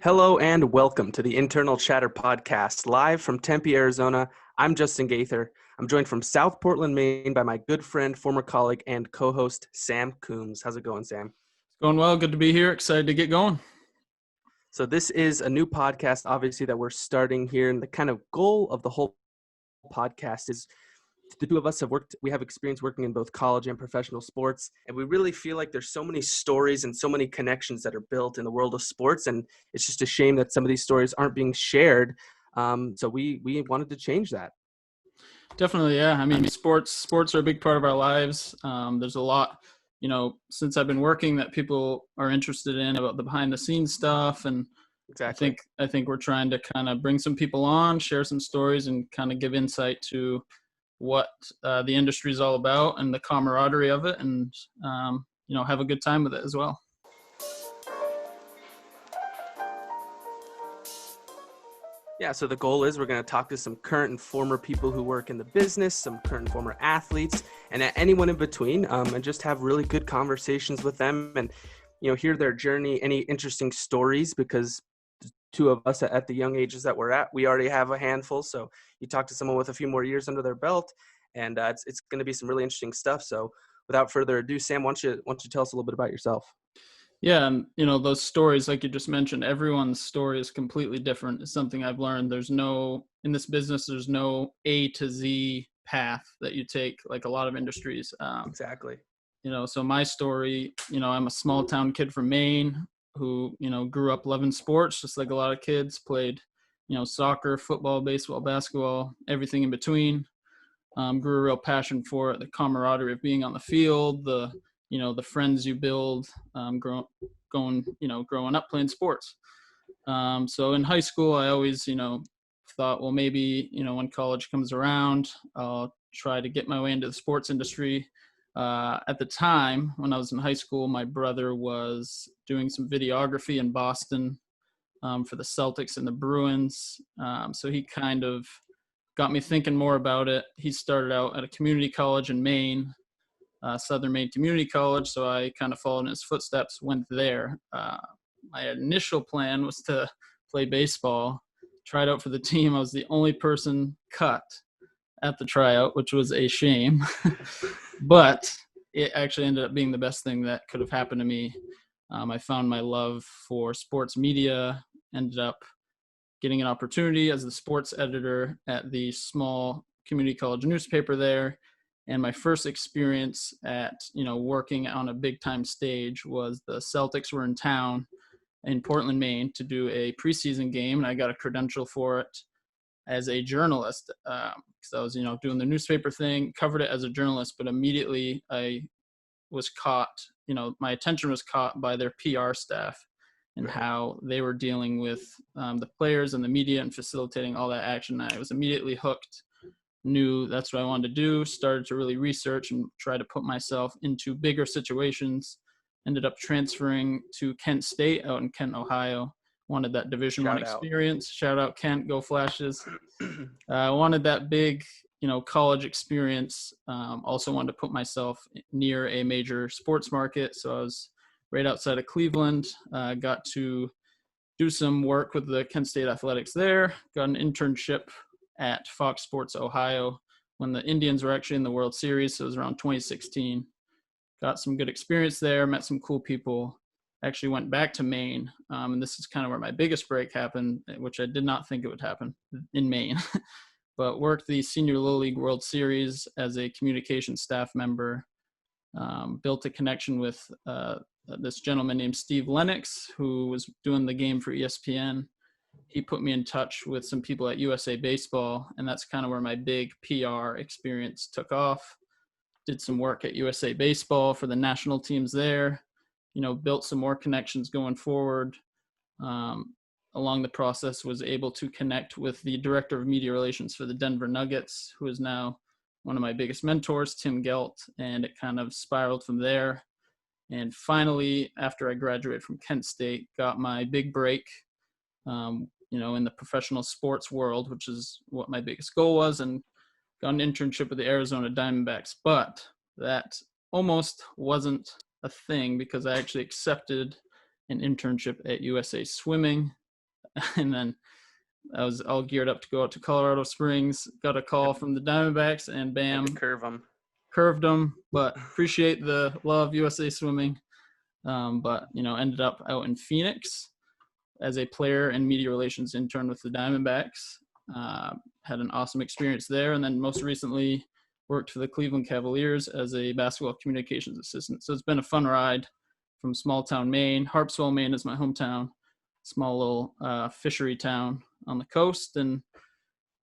Hello and welcome to the Internal Chatter Podcast, live from Tempe, Arizona. I'm Justin Gaither. I'm joined from South Portland, Maine by my good friend, former colleague, and co-host, Sam Coombs. How's it going, Sam? Going well. Good to be here. Excited to get going. So this is a new podcast, obviously, that we're starting here. And the kind of goal of the whole podcast is the two of us we have experience working in both college and professional sports. And we really feel like there's so many stories and so many connections that are built in the world of sports. And it's just a shame that some of these stories aren't being shared. So we wanted to change that. Definitely, yeah. I mean, sports are a big part of our lives. There's a lot, since I've been working that people are interested in about the behind the scenes stuff. And Exactly. I think we're trying to kind of bring some people on, share some stories, and kind of give insight to what the industry is all about and the camaraderie of it, and have a good time with it as well. Yeah, so the goal is we're going to talk to some current and former people who work in the business, some current and former athletes, and anyone in between, and just have really good conversations with them and, hear their journey, any interesting stories, because the two of us at the young ages that we're at, we already have a handful. So you talk to someone with a few more years under their belt, and it's going to be some really interesting stuff. So without further ado, Sam, why don't you tell us a little bit about yourself? Yeah, and those stories, like you just mentioned, everyone's story is completely different. It's something I've learned. In this business, there's no A to Z path that you take, like a lot of industries. Exactly. So my story, I'm a small town kid from Maine who, grew up loving sports, just like a lot of kids, played, soccer, football, baseball, basketball, everything in between. Grew a real passion for it, the camaraderie of being on the field, the friends you build, growing up playing sports. So in high school, I always, thought, well, maybe, when college comes around, I'll try to get my way into the sports industry. At the time, when I was in high school, my brother was doing some videography in Boston for the Celtics and the Bruins. So he kind of got me thinking more about it. He started out at a community college in Maine, Southern Maine Community College, so I kind of followed in his footsteps, went there. My initial plan was to play baseball, tried out for the team. I was the only person cut at the tryout, which was a shame. But it actually ended up being the best thing that could have happened to me. I found my love for sports media, ended up getting an opportunity as the sports editor at the small community college newspaper there. And my first experience at, working on a big time stage was the Celtics were in town in Portland, Maine to do a preseason game. And I got a credential for it as a journalist. Because I was, doing the newspaper thing, covered it as a journalist, but immediately I was caught, my attention was caught by their PR staff and how they were dealing with the players and the media and facilitating all that action. I was immediately hooked, knew that's what I wanted to do, started to really research and try to put myself into bigger situations, ended up transferring to Kent State out in Kent, Ohio. Wanted that Division I experience. Shout out Kent, go Flashes. Wanted that big, college experience. Also wanted to put myself near a major sports market. So I was right outside of Cleveland. Got to do some work with the Kent State Athletics there. Got an internship at Fox Sports Ohio when the Indians were actually in the World Series. So it was around 2016. Got some good experience there, met some cool people. Actually went back to Maine. And this is kind of where my biggest break happened, which I did not think it would happen in Maine. But worked the Senior Little League World Series as a communication staff member. Built a connection with this gentleman named Steve Lennox, who was doing the game for ESPN. He put me in touch with some people at USA Baseball, and that's kind of where my big PR experience took off. Did some work at USA Baseball for the national teams there, built some more connections going forward. Along the process, was able to connect with the director of media relations for the Denver Nuggets, who is now one of my biggest mentors, Tim Gelt, and it kind of spiraled from there. And finally, after I graduated from Kent State, got my big break, in the professional sports world, which is what my biggest goal was, and got an internship with the Arizona Diamondbacks. But that almost wasn't a thing because I actually accepted an internship at USA Swimming. And then I was all geared up to go out to Colorado Springs, got a call from the Diamondbacks, and Had to bam, curve them. curved them. But appreciate the love, USA Swimming. But, ended up out in Phoenix as a player and media relations intern with the Diamondbacks. Had an awesome experience there. And then most recently worked for the Cleveland Cavaliers as a basketball communications assistant. So it's been a fun ride from small town Maine. Harpswell, Maine is my hometown, small little fishery town on the coast. And,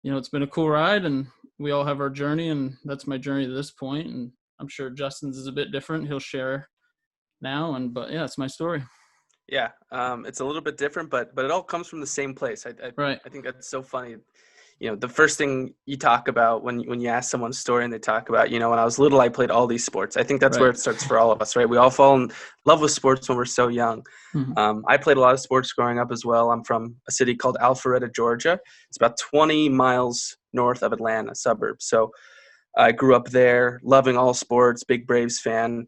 it's been a cool ride, and we all have our journey, and that's my journey to this point. And I'm sure Justin's is a bit different. He'll share now. But yeah, it's my story. Yeah, it's a little bit different, but it all comes from the same place. Right. I think that's so funny. The first thing you talk about when you ask someone's story and they talk about, when I was little, I played all these sports. I think that's where it starts for all of us, right? We all fall in love with sports when we're so young. Mm-hmm. I played a lot of sports growing up as well. I'm from a city called Alpharetta, Georgia. It's about 20 miles north of Atlanta, suburbs. So I grew up there, loving all sports, big Braves fan.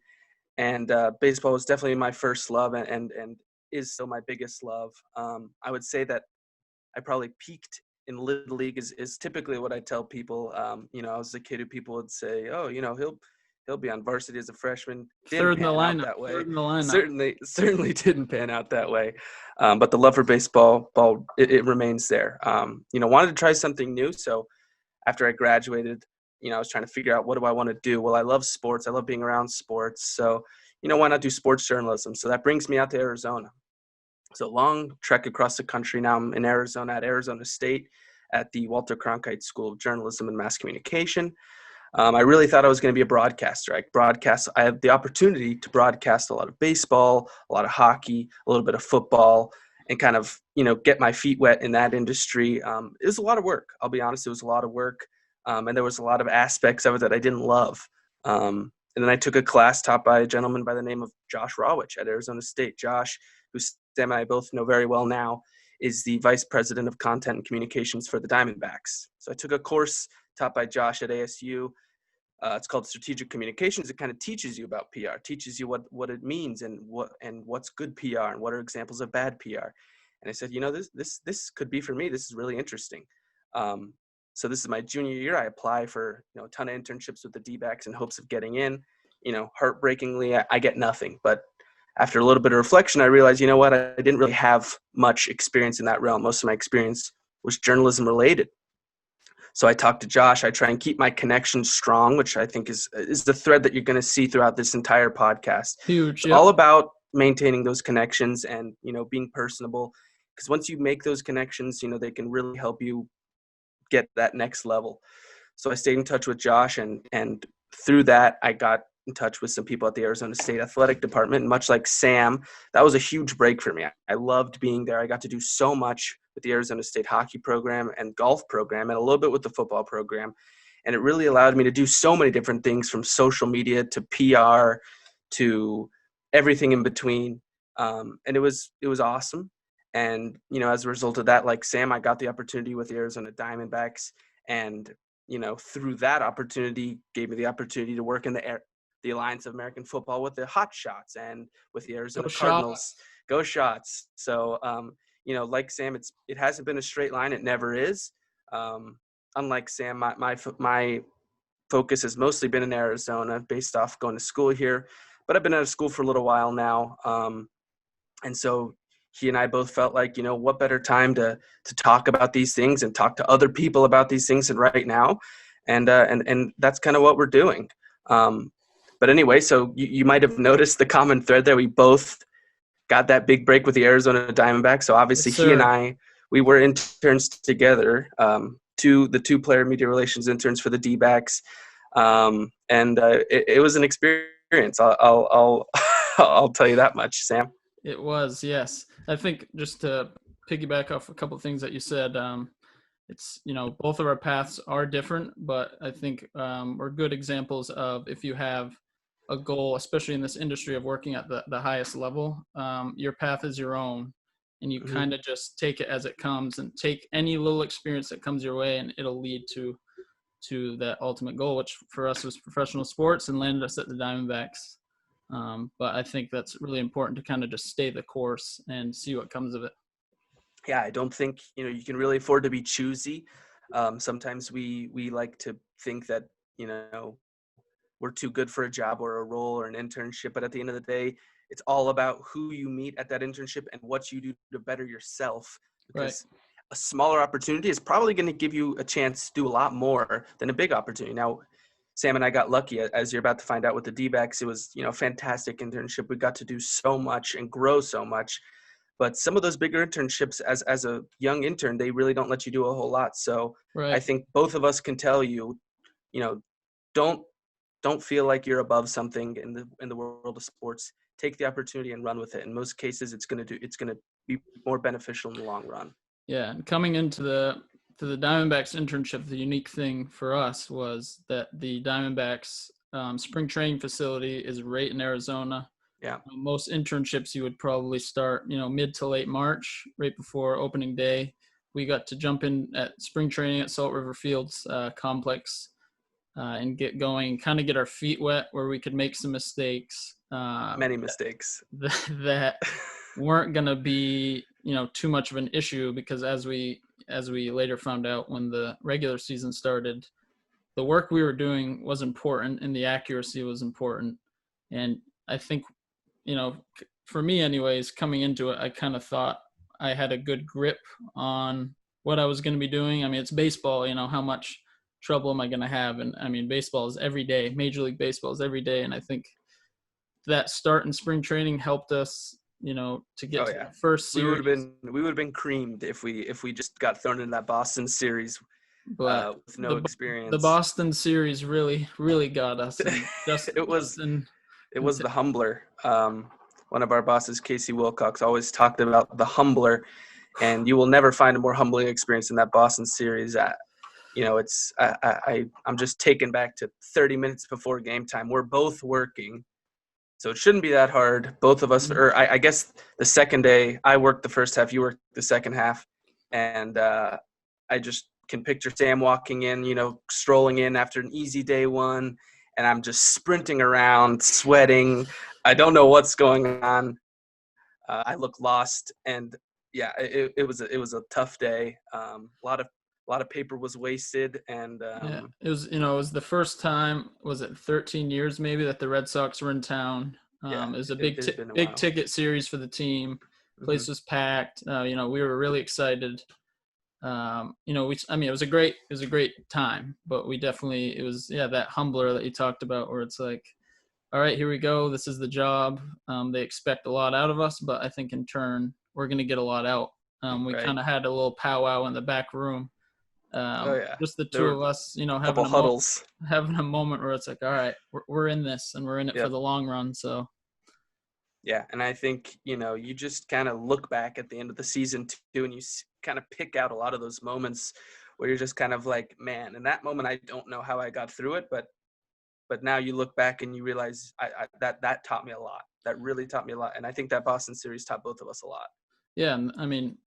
And baseball was definitely my first love and is still my biggest love. I would say that I probably peaked in Little League is typically what I tell people. I was a kid who people would say, oh, he'll be on varsity as a freshman. Third in the lineup. That way. Third in the lineup. Certainly didn't pan out that way. But the love for baseball, it remains there. Wanted to try something new. So after I graduated, I was trying to figure out what do I want to do? Well, I love sports. I love being around sports. So, why not do sports journalism? So that brings me out to Arizona. So long trek across the country. Now I'm in Arizona at Arizona State at the Walter Cronkite School of Journalism and Mass Communication. I really thought I was going to be a broadcaster. I had the opportunity to broadcast a lot of baseball, a lot of hockey, a little bit of football, and kind of, get my feet wet in that industry. It was a lot of work. I'll be honest, it was a lot of work. And there was a lot of aspects of it that I didn't love. And then I took a class taught by a gentleman by the name of Josh Rawich at Arizona State. Josh, who Sam and I both know very well now, is the vice president of content and communications for the Diamondbacks. So I took a course taught by Josh at ASU. It's called Strategic Communications. It kind of teaches you about PR, teaches you what it means and what's good PR and what are examples of bad PR. And I said, this could be for me. This is really interesting. So this is my junior year. I apply for a ton of internships with the D-backs in hopes of getting in. Heartbreakingly, I get nothing. But after a little bit of reflection, I realized, I didn't really have much experience in that realm. Most of my experience was journalism related. So I talked to Josh. I try and keep my connections strong, which I think is the thread that you're going to see throughout this entire podcast. Huge. It's all about maintaining those connections and, being personable. Because once you make those connections, they can really help you get that next level. So I stayed in touch with Josh, and through that, I got in touch with some people at the Arizona State Athletic Department. And much like Sam, that was a huge break for me. I loved being there. I got to do so much with the Arizona State hockey program and golf program and a little bit with the football program. And it really allowed me to do so many different things, from social media to PR to everything in between. And it was awesome. And, as a result of that, like Sam, I got the opportunity with the Arizona Diamondbacks, and, through that opportunity gave me the opportunity to work in the Alliance of American Football with the Hot Shots and with the Arizona Cardinals. Go Shots. So, like Sam, it hasn't been a straight line. It never is. Unlike Sam, my focus has mostly been in Arizona based off going to school here, but I've been out of school for a little while now. And so he and I both felt like, what better time to talk about these things and talk to other people about these things than right now. And that's kind of what we're doing. But anyway, so you might have noticed the common thread there. We both got that big break with the Arizona Diamondbacks. So obviously he and I, we were interns together, the two-player media relations interns for the D-backs. It was an experience. I'll I'll tell you that much, Sam. It was, yes. I think just to piggyback off a couple of things that you said, it's, both of our paths are different, but I think we're good examples of, if you have a goal, especially in this industry of working at the highest level, your path is your own, and you kind of just take it as it comes and take any little experience that comes your way, and it'll lead to that ultimate goal, which for us was professional sports and landed us at the Diamondbacks. But I think that's really important to kind of just stay the course and see what comes of it. Yeah, I don't think you can really afford to be choosy. Sometimes we like to think that you know we're too good for a job or a role or an internship, but at the end of the day, it's all about who you meet at that internship and what you do to better yourself. Right. Because a smaller opportunity is probably going to give you a chance to do a lot more than a big opportunity. Now, Sam and I got lucky, as you're about to find out with the D-backs. It was a fantastic internship. We got to do so much and grow so much. But some of those bigger internships, as a young intern, they really don't let you do a whole lot. So I Right. think both of us can tell you, you know, don't don't feel like you're above something in the world of sports. Take the opportunity and run with it. In most cases, it's gonna be more beneficial in the long run. Yeah, and coming into the Diamondbacks internship, the unique thing for us was that the Diamondbacks spring training facility is right in Arizona. Yeah, Most internships you would probably start, mid to late March, right before opening day. We got to jump in at spring training at Salt River Fields complex and get going, kind of get our feet wet where we could make some mistakes many mistakes. that weren't going to be too much of an issue, because as we later found out when the regular season started, the work we were doing was important and the accuracy was important. And I think, for me anyways, coming into it, I kind of thought I had a good grip on what I was going to be doing. I mean, it's baseball, how much trouble am I going to have? And I mean, baseball is every day. Major League Baseball is every day. And I think that start in spring training helped us, to get Oh to yeah, that first series. we would have been creamed if we just got thrown into that Boston series But with no the experience. Boston series really got us. And it was Justin it can was the humbler. One of our bosses, Casey Wilcox, always talked about the humbler, and you will never find a more humbling experience in that Boston series. I'm just taken back to 30 minutes before game time. We're both working, so it shouldn't be that hard. Both of us, or I guess the second day, I worked the first half, you worked the second half, and I just can picture Sam walking in, strolling in after an easy day one, and I'm just sprinting around, sweating. I don't know what's going on. I look lost, and yeah, it was a tough day. A lot of paper was wasted, and Yeah, it was the first time, was it 13 years maybe, that the Red Sox were in town. yeah, It was a it has been a big while. ticket series for the team. Hmm. Place was packed. We were really excited. I mean, it was a great time, but it was, yeah, that humbler that you talked about, where it's like, all right, here we go. This is the job. They expect a lot out of us, but I think in turn we're going to get a lot out. We Right. kind of had a little powwow in the back room, Oh yeah, just the there two were of us, a couple huddles. having a moment where it's like, all right, we're in this and we're in it for Yep. the long run. So Yeah, and I think you just kind of look back at the end of the season too, and you kind of pick out a lot of those moments where you're just kind of like, man, in that moment I don't know how I got through it, but now you look back and you realize that taught me a lot. That really taught me a lot, and I think that Boston series taught both of us a lot. yeah, and I mean,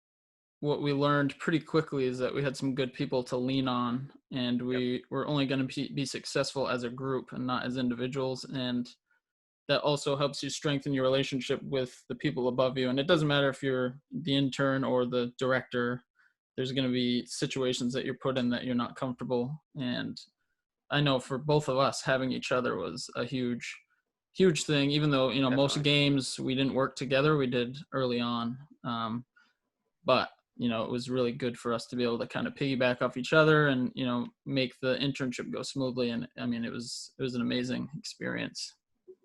what we learned pretty quickly is that we had some good people to lean on, and Yep. we were only going to be successful as a group and not as individuals. And that also helps you strengthen your relationship with the people above you. And it doesn't matter if you're the intern or the director, there's going to be situations that you're put in that you're not comfortable. And I know for both of us, having each other was a huge thing, even though, most Definitely. games we didn't work together, we did early on. But it was really good for us to be able to kind of piggyback off each other and, make the internship go smoothly. And I mean, it was an amazing experience.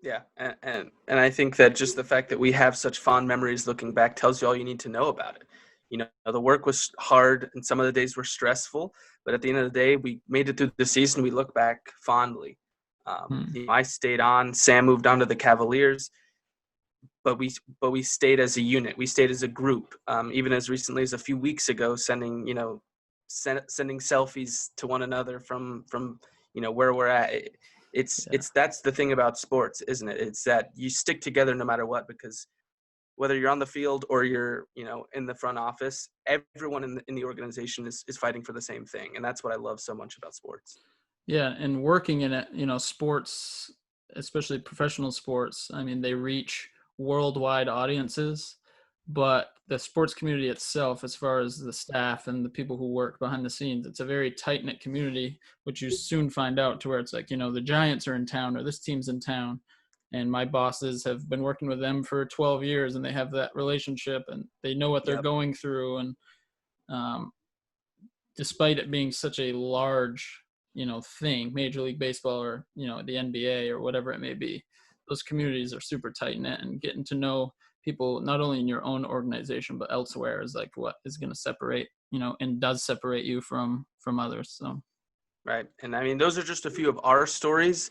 Yeah, and I think that just the fact that we have such fond memories looking back tells you all you need to know about it. The work was hard and some of the days were stressful, but at the end of the day, we made it through the season. We look back fondly. Hmm. I stayed on. Sam moved on to the Cavaliers, but we stayed as a unit. We stayed as a group. Even as recently as a few weeks ago, sending selfies to one another from where we're at. Yeah. It's that's the thing about sports, isn't it? It's that you stick together no matter what, because whether you're on the field or you're in the front office, everyone in the organization is fighting for the same thing, and that's what I love so much about sports. Yeah, and working in it, sports, especially professional sports, I mean, they reach worldwide audiences, but the sports community itself, as far as the staff and the people who work behind the scenes, it's a very tight-knit community, which you soon find out, to where it's like, the Giants are in town or this team's in town. And my bosses have been working with them for 12 years, and they have that relationship, and they know what they're Yep. going through. And despite it being such a large, thing, Major League Baseball or, the NBA or whatever it may be, those communities are super tight knit, and getting to know people not only in your own organization but elsewhere is like what is going to separate, and does separate you from others. So. Right. And I mean, those are just a few of our stories,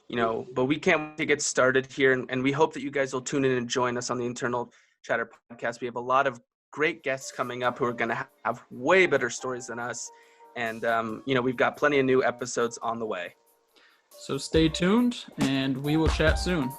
but we can't wait to get started here. And we hope that you guys will tune in and join us on the Internal Chatter podcast. We have a lot of great guests coming up who are going to have way better stories than us. And, we've got plenty of new episodes on the way. So stay tuned, and we will chat soon.